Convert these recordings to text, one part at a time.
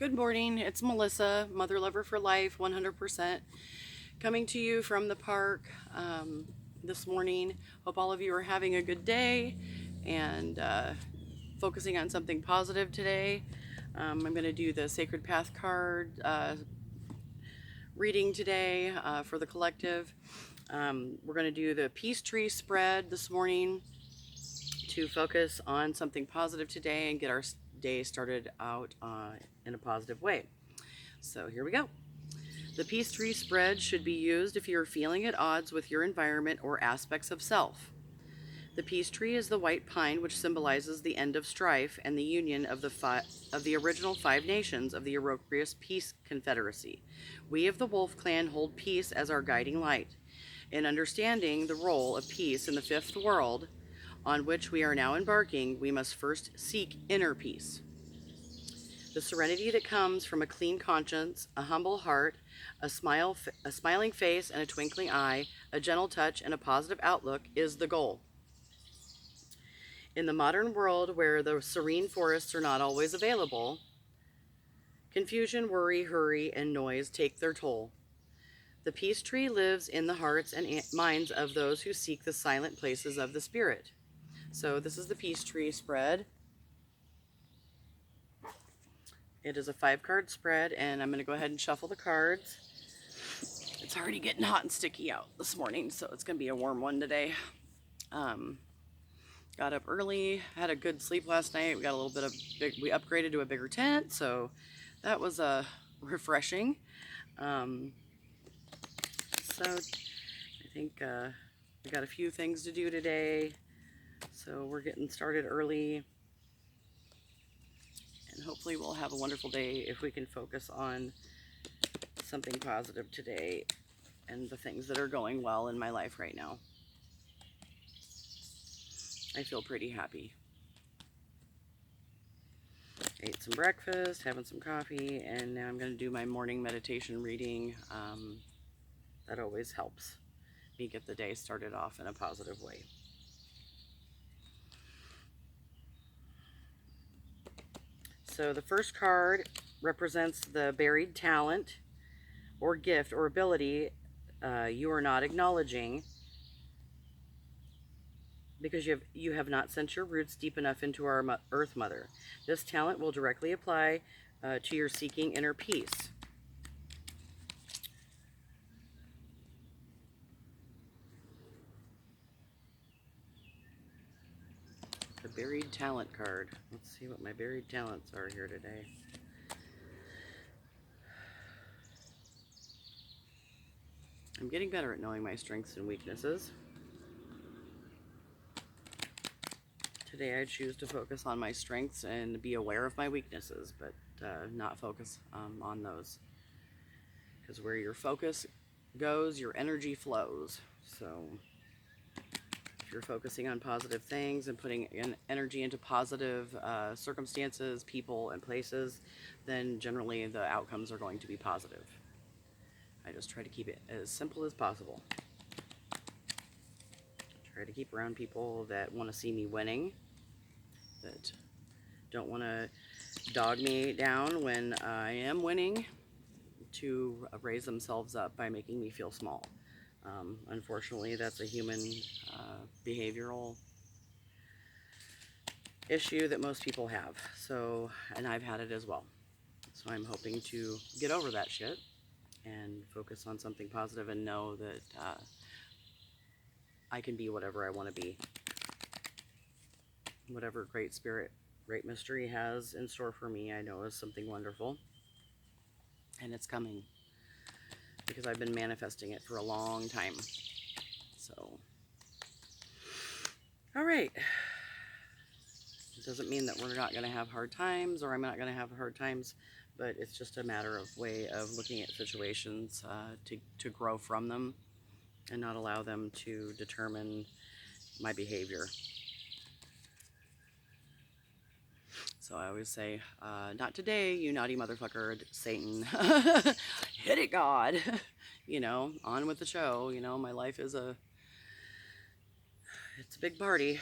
Good morning. It's Melissa, Mother Lover for Life, 100%, coming to you from the park this morning. Hope all of you are having a good day and focusing on something positive today. I'm going to do the Sacred Path card reading today for the collective. We're going to do the Peace Tree spread this morning to focus on something positive today and get our day started out in a positive way. So here we go. The Peace Tree spread should be used if you're feeling at odds with your environment or aspects of self. The peace tree is the white pine which symbolizes the end of strife and the union of the original 5 nations of the Iroquois Peace Confederacy. We of the Wolf Clan hold peace as our guiding light. In understanding the role of peace in the fifth world, on which we are now embarking, we must first seek inner peace. The serenity that comes from a clean conscience, a humble heart, a smiling face and a twinkling eye, a gentle touch and a positive outlook is the goal. In the modern world where the serene forests are not always available, confusion, worry, hurry, and noise take their toll. The peace tree lives in the hearts and minds of those who seek the silent places of the spirit. So this is the peace tree spread. It is a 5-card spread, and I'm going to go ahead and shuffle the cards. It's already getting hot and sticky out this morning, so it's going to be a warm one today. Got up early, had a good sleep last night. We got a little bit of we upgraded to a bigger tent, so that was refreshing. So I think we got a few things to do today, so we're getting started early, and hopefully we'll have a wonderful day if we can focus on something positive today and the things that are going well in my life right now. I feel pretty happy. Ate some breakfast, having some coffee, and now I'm going to do my morning meditation reading. That always helps me get the day started off in a positive way. So the first card represents the buried talent or gift or ability you are not acknowledging because you have not sent your roots deep enough into our Earth Mother. This talent will directly apply to your seeking inner peace. The buried talent card. Let's see what my buried talents are here today. I'm getting better at knowing my strengths and weaknesses. Today I choose to focus on my strengths and be aware of my weaknesses, but not focus on those. Because where your focus goes, your energy flows. So if you're focusing on positive things and putting energy into positive circumstances, people, and places, then generally the outcomes are going to be positive. I just try to keep it as simple as possible. Try to keep around people that want to see me winning, that don't want to dog me down when I am winning, to raise themselves up by making me feel small. Unfortunately, that's a human behavioral issue that most people have. So, and I've had it as well. So I'm hoping to get over that shit and focus on something positive and know that I can be whatever I want to be. Whatever Great Spirit, Great Mystery has in store for me, I know is something wonderful. And it's coming. Because I've been manifesting it for a long time. So, all right. It doesn't mean that we're not going to have hard times, or I'm not going to have hard times, but it's just a matter of way of looking at situations to grow from them and not allow them to determine my behavior. So I always say, not today, you naughty motherfucker, Satan. Hit it, God. You know, on with the show. You know, my life is it's a big party,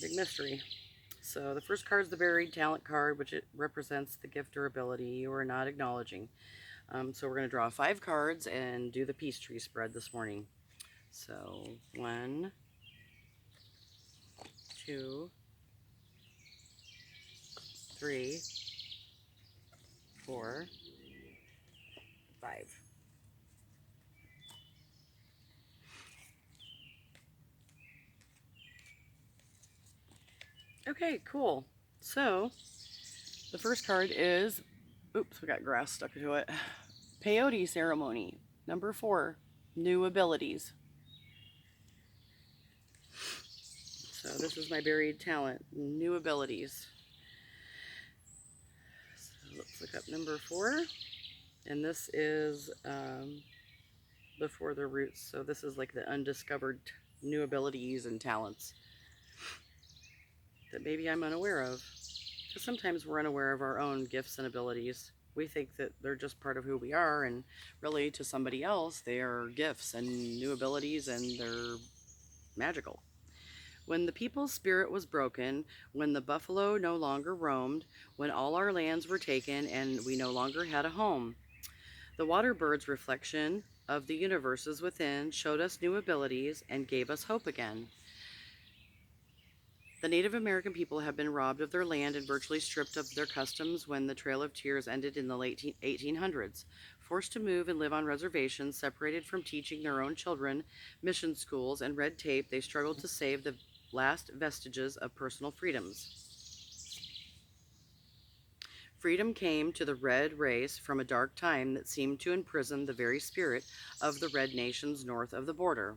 big mystery. So the first card is the buried talent card, which it represents the gift or ability you are not acknowledging. So we're going to draw 5 cards and do the peace tree spread this morning. So 1, 2, 3, 4, 5. Okay, cool. So the first card is, oops, we got grass stuck to it. Peyote ceremony. Number 4, new abilities. So this is my buried talent, new abilities. So let's look up number 4. And this is before the roots. So this is like the undiscovered new abilities and talents that maybe I'm unaware of. Because sometimes we're unaware of our own gifts and abilities. We think that they're just part of who we are, and really to somebody else, they are gifts and new abilities, and they're magical. When the people's spirit was broken, when the buffalo no longer roamed, when all our lands were taken and we no longer had a home, the water bird's reflection of the universes within showed us new abilities and gave us hope again. The Native American people have been robbed of their land and virtually stripped of their customs when the Trail of Tears ended in the late 1800s. Forced to move and live on reservations, separated from teaching their own children, mission schools, and red tape, they struggled to save the last vestiges of personal freedoms. Freedom came to the red race from a dark time that seemed to imprison the very spirit of the red nations north of the border.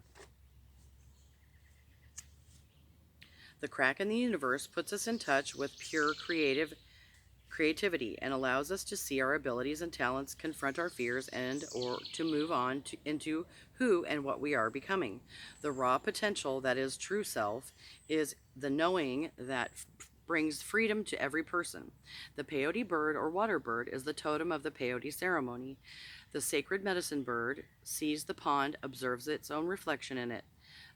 The crack in the universe puts us in touch with pure creativity and allows us to see our abilities and talents, confront our fears, and or to move on into who and what we are becoming. The raw potential that is true self is the knowing that brings freedom to every person. The peyote bird or water bird is the totem of the peyote ceremony. The sacred medicine bird sees the pond, observes its own reflection in it.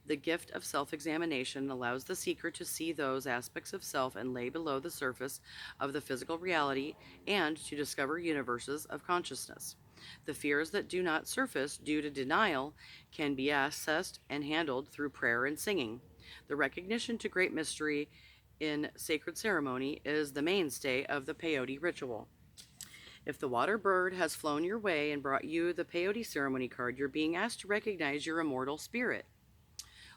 The gift of self-examination allows the seeker to see those aspects of self and lay below the surface of the physical reality and to discover universes of consciousness. The fears that do not surface due to denial can be assessed and handled through prayer and singing. The recognition to great mystery in sacred ceremony is the mainstay of the peyote ritual. If the water bird has flown your way and brought you the peyote ceremony card, you're being asked to recognize your immortal spirit.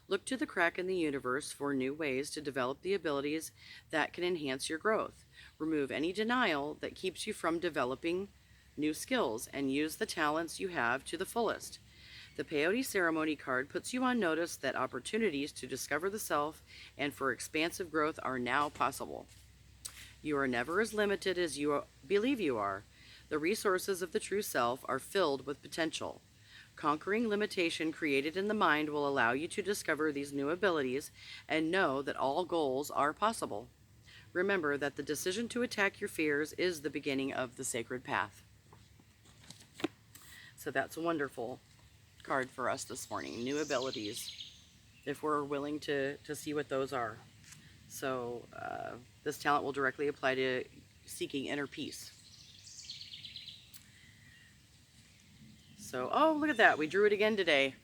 Look to the crack in the universe for new ways to develop the abilities that can enhance your growth. Remove any denial that keeps you from developing new skills and use the talents you have to the fullest. The peyote ceremony card puts you on notice that opportunities to discover the self and for expansive growth are now possible. You are never as limited as you believe you are. The resources of the true self are filled with potential. Conquering limitation created in the mind will allow you to discover these new abilities and know that all goals are possible. Remember that the decision to attack your fears is the beginning of the sacred path. So that's a wonderful card for us this morning. New abilities, if we're willing to see what those are. So this talent will directly apply to seeking inner peace. So, oh, look at that. We drew it again today.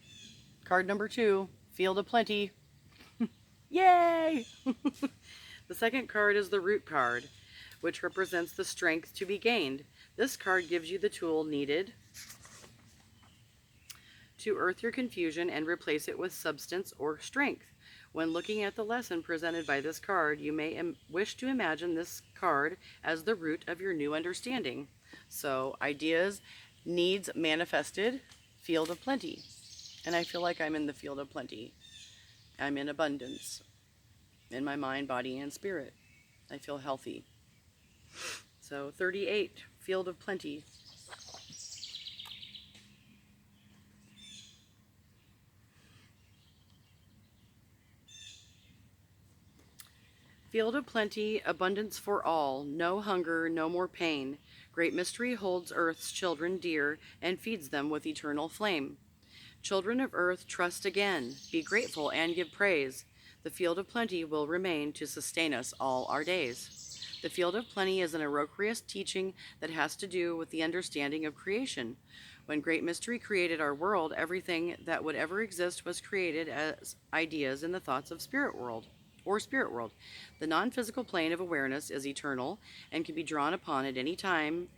Card number 2, Field of Plenty. Yay! The second card is the Root card, which represents the strength to be gained. This card gives you the tool needed to earth your confusion and replace it with substance or strength. When looking at the lesson presented by this card, you may wish to imagine this card as the root of your new understanding. So, ideas, needs manifested, field of plenty. And I feel like I'm in the field of plenty. I'm in abundance in my mind, body, and spirit. I feel healthy. So 38, field of plenty. Field of plenty, abundance for all, no hunger, no more pain. Great mystery holds earth's children dear and feeds them with eternal flame. Children of earth, trust again. Be grateful and give praise. The field of plenty will remain to sustain us all our days. The field of plenty is an Orocreous teaching that has to do with the understanding of creation. When Great Mystery created our world, everything that would ever exist was created as ideas in the thoughts of spirit world. The non-physical plane of awareness is eternal and can be drawn upon at any time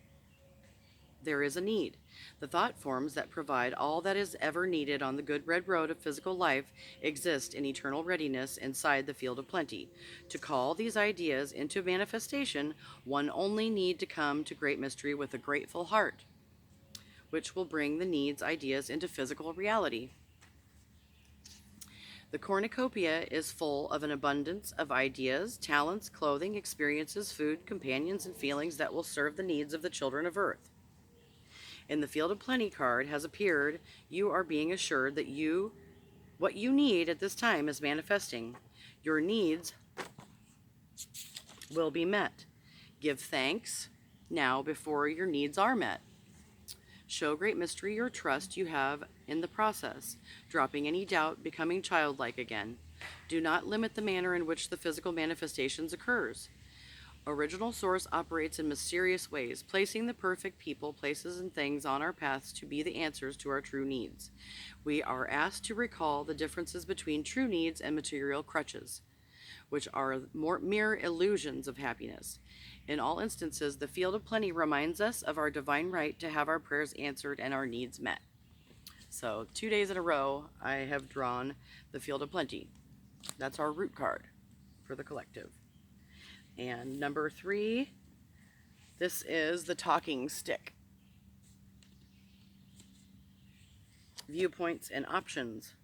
there is a need. The thought forms that provide all that is ever needed on the good red road of physical life exist in eternal readiness inside the field of plenty. To call these ideas into manifestation, one only need to come to Great Mystery with a grateful heart, which will bring the needs ideas into physical reality. The cornucopia is full of an abundance of ideas, talents, clothing, experiences, food, companions, and feelings that will serve the needs of the children of Earth. In the Field of Plenty card has appeared, you are being assured that what you need at this time is manifesting. Your needs will be met. Give thanks now before your needs are met. Show Great Mystery your trust you have in the process, dropping any doubt, becoming childlike again. Do not limit the manner in which the physical manifestations occurs. Original Source operates in mysterious ways, placing the perfect people, places, and things on our paths to be the answers to our true needs. We are asked to recall the differences between true needs and material crutches, which are mere illusions of happiness. In all instances, the Field of Plenty reminds us of our divine right to have our prayers answered and our needs met. So 2 days in a row, I have drawn the Field of Plenty. That's our root card for the collective. And number 3, this is the talking stick. Viewpoints and options.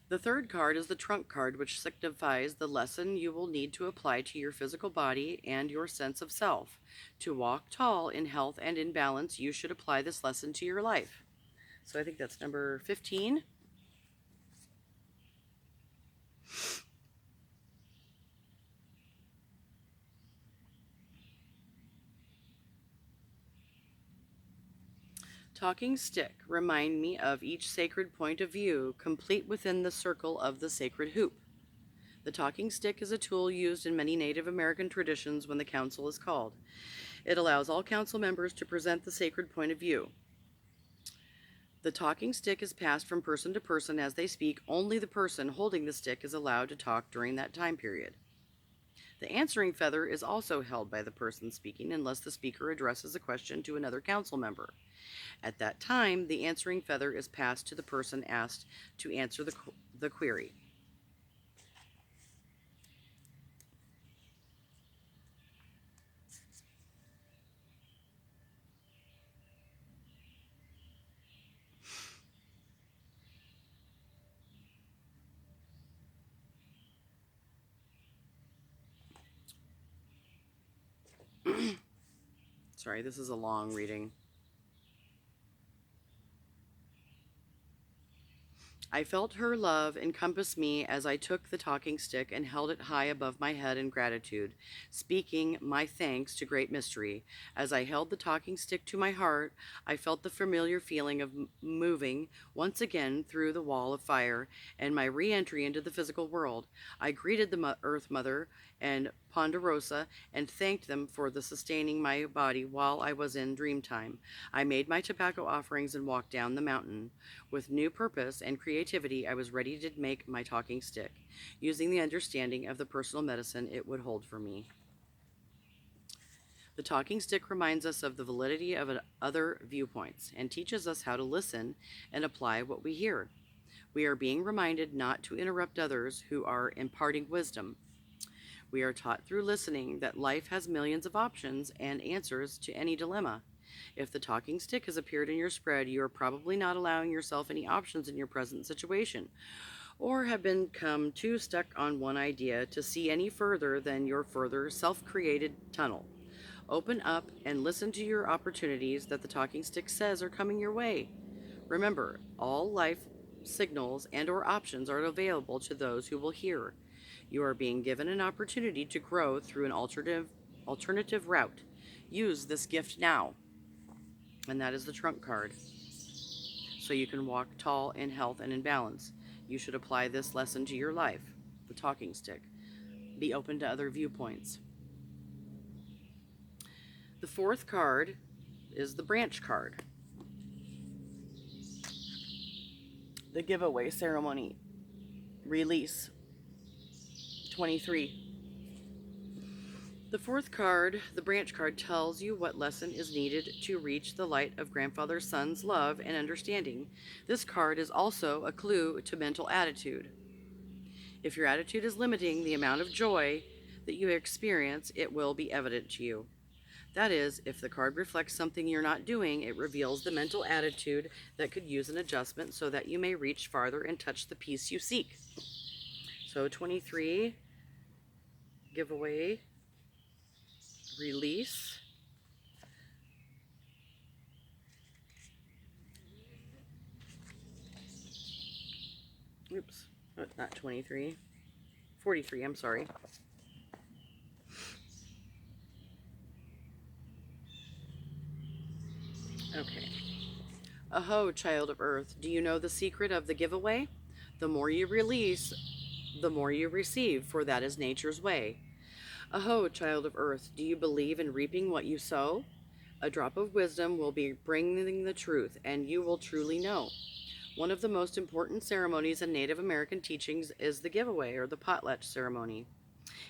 The third card is the trunk card, which signifies the lesson you will need to apply to your physical body and your sense of self. To walk tall in health and in balance, you should apply this lesson to your life. So I think that's number 15. Talking stick, remind me of each sacred point of view, complete within the circle of the sacred hoop. The talking stick is a tool used in many Native American traditions when the council is called. It allows all council members to present the sacred point of view. The talking stick is passed from person to person as they speak. Only the person holding the stick is allowed to talk during that time period. The answering feather is also held by the person speaking unless the speaker addresses a question to another council member. At that time, the answering feather is passed to the person asked to answer the query. Sorry, this is a long reading. I felt her love encompass me as I took the talking stick and held it high above my head in gratitude, speaking my thanks to Great Mystery. As I held the talking stick to my heart, I felt the familiar feeling of moving once again through the wall of fire and my re-entry into the physical world. I greeted the Earth Mother and Ponderosa and thanked them for the sustaining my body while I was in dream time. I made my tobacco offerings and walked down the mountain. With new purpose and creativity, I was ready to make my talking stick, using the understanding of the personal medicine it would hold for me. The talking stick reminds us of the validity of other viewpoints and teaches us how to listen and apply what we hear. We are being reminded not to interrupt others who are imparting wisdom. We are taught through listening that life has millions of options and answers to any dilemma. If the talking stick has appeared in your spread, you are probably not allowing yourself any options in your present situation, or have become too stuck on one idea to see any further than your further self-created tunnel. Open up and listen to your opportunities that the talking stick says are coming your way. Remember, all life signals and or options are available to those who will hear. You are being given an opportunity to grow through an alternative route. Use this gift now. and that is the trunk card. So you can walk tall in health and in balance. You should apply this lesson to your life. The talking stick. Be open to other viewpoints. The fourth card is the branch card. The giveaway ceremony. Release. 23. The fourth card, the branch card, tells you what lesson is needed to reach the light of Grandfather Sun's love and understanding. This card is also a clue to mental attitude. If your attitude is limiting the amount of joy that you experience, it will be evident to you. That is, if the card reflects something you're not doing, it reveals the mental attitude that could use an adjustment so that you may reach farther and touch the peace you seek. So 23, giveaway, release. Oops, not 23. 43, I'm sorry. Okay. Aho, child of earth, do you know the secret of the giveaway? The more you release, the more you receive, for that is nature's way. Aho, child of earth, do you believe in reaping what you sow? A drop of wisdom will be bringing the truth, and you will truly know. One of the most important ceremonies in Native American teachings is the giveaway, or the potlatch ceremony.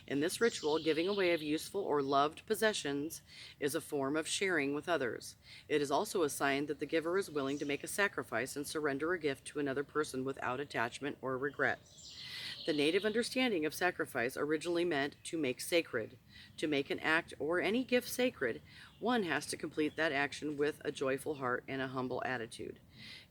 In this ritual, giving away of useful or loved possessions is a form of sharing with others. It is also a sign that the giver is willing to make a sacrifice and surrender a gift to another person without attachment or regret. The native understanding of sacrifice originally meant to make sacred. To make an act or any gift sacred, one has to complete that action with a joyful heart and a humble attitude.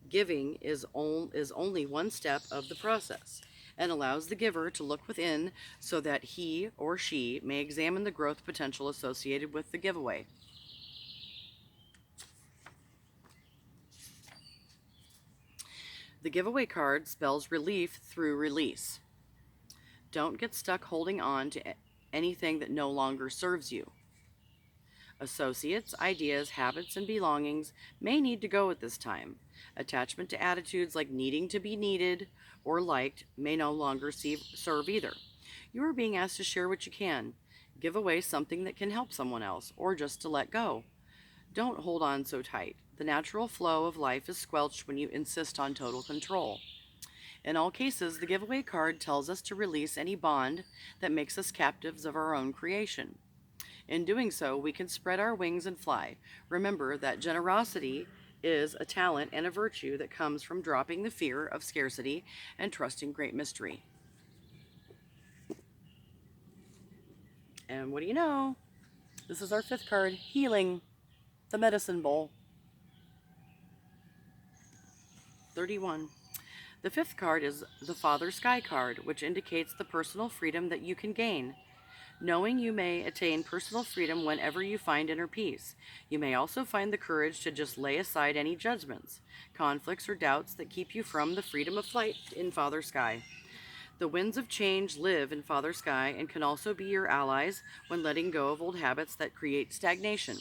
Giving is only one step of the process and allows the giver to look within so that he or she may examine the growth potential associated with the giveaway. The giveaway card spells relief through release. Don't get stuck holding on to anything that no longer serves you. Associates, ideas, habits, and belongings may need to go at this time. Attachment to attitudes like needing to be needed or liked may no longer serve either. You are being asked to share what you can. Give away something that can help someone else, or just to let go. Don't hold on so tight. The natural flow of life is squelched when you insist on total control. In all cases, the giveaway card tells us to release any bond that makes us captives of our own creation. In doing so, we can spread our wings and fly. Remember that generosity is a talent and a virtue that comes from dropping the fear of scarcity and trusting great mystery. And what do you know? This is our fifth card, healing, the medicine bowl. 31. The fifth card is the Father Sky card, which indicates the personal freedom that you can gain. Knowing you may attain personal freedom whenever you find inner peace. You may also find the courage to just lay aside any judgments, conflicts, or doubts that keep you from the freedom of flight in Father Sky. The winds of change live in Father Sky and can also be your allies when letting go of old habits that create stagnation.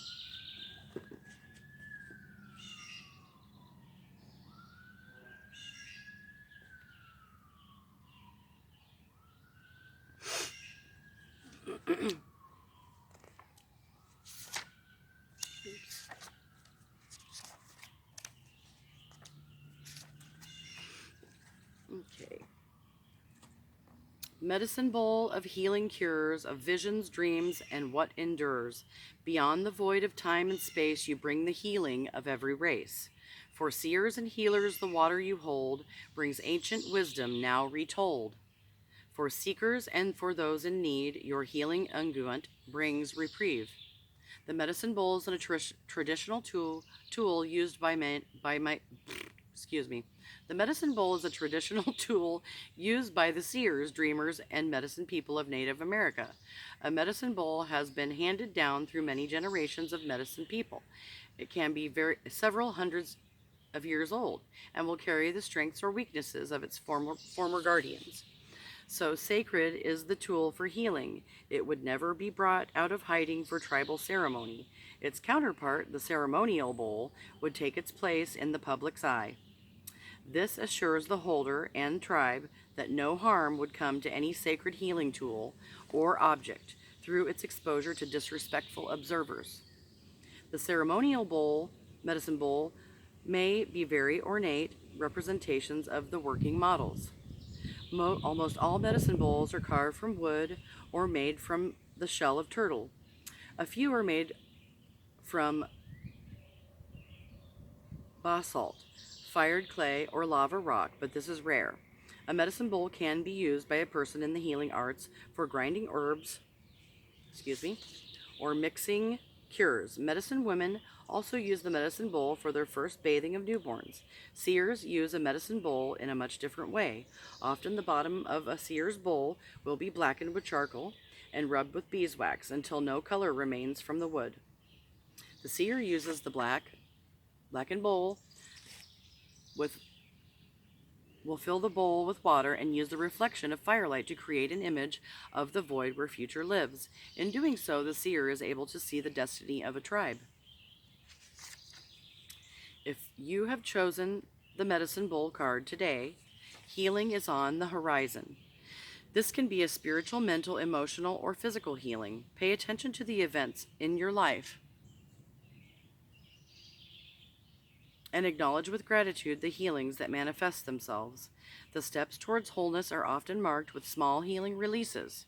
Okay. Medicine bowl of healing cures, of visions, dreams, and what endures. Beyond the void of time and space, you bring the healing of every race. For seers and healers, the water you hold brings ancient wisdom now retold. For seekers and for those in need, your healing unguent brings reprieve. The medicine bowl is a traditional tool used The medicine bowl is a traditional tool used by the seers, dreamers, and medicine people of Native America. A medicine bowl has been handed down through many generations of medicine people. It can be several hundreds of years old and will carry the strengths or weaknesses of its former guardians. So sacred is the tool for healing. It would never be brought out of hiding for tribal ceremony. Its counterpart, the ceremonial bowl, would take its place in the public's eye. This assures the holder and tribe that no harm would come to any sacred healing tool or object through its exposure to disrespectful observers. The ceremonial bowl, medicine bowl, may be very ornate representations of the working models. Almost all medicine bowls are carved from wood or made from the shell of turtle. A few are made from basalt, fired clay, or lava rock, but this is rare. A medicine bowl can be used by a person in the healing arts for grinding herbs, or mixing cures. Medicine women also use the medicine bowl for their first bathing of newborns. Seers use a medicine bowl in a much different way. Often the bottom of a seer's bowl will be blackened with charcoal and rubbed with beeswax until no color remains from the wood. The seer uses the blackened bowl will fill the bowl with water and use the reflection of firelight to create an image of the void where future lives. In doing so, the seer is able to see the destiny of a tribe. If you have chosen the medicine bowl card today, healing is on the horizon. This can be a spiritual, mental, emotional, or physical healing. Pay attention to the events in your life and acknowledge with gratitude the healings that manifest themselves. The steps towards wholeness are often marked with small healing releases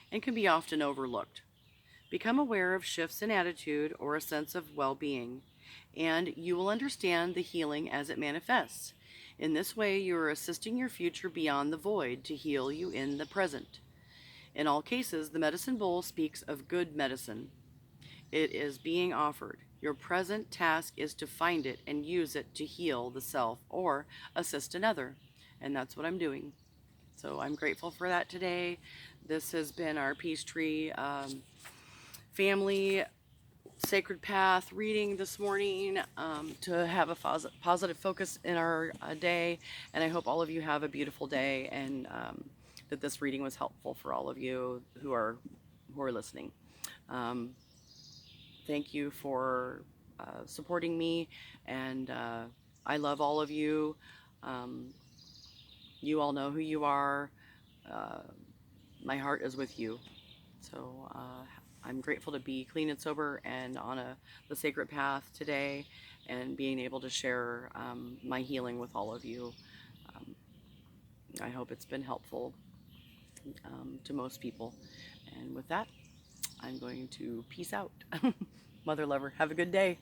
and can be often overlooked. Become aware of shifts in attitude or a sense of well-being, and you will understand the healing as it manifests. In this way, you are assisting your future beyond the void to heal you in the present. In all cases, the medicine bowl speaks of good medicine. It is being offered. Your present task is to find it and use it to heal the self or assist another. And that's what I'm doing. So I'm grateful for that today. This has been our Peachtree family sacred path reading this morning to have a positive focus in our day. And I hope all of you have a beautiful day, and that this reading was helpful for all of you who are listening. Thank you for supporting me, and I love all of you. You all know who you are. My heart is with you. So I'm grateful to be clean and sober and on the sacred path today, and being able to share my healing with all of you. I hope it's been helpful to most people. And with that, I'm going to peace out. Mother lover, have a good day.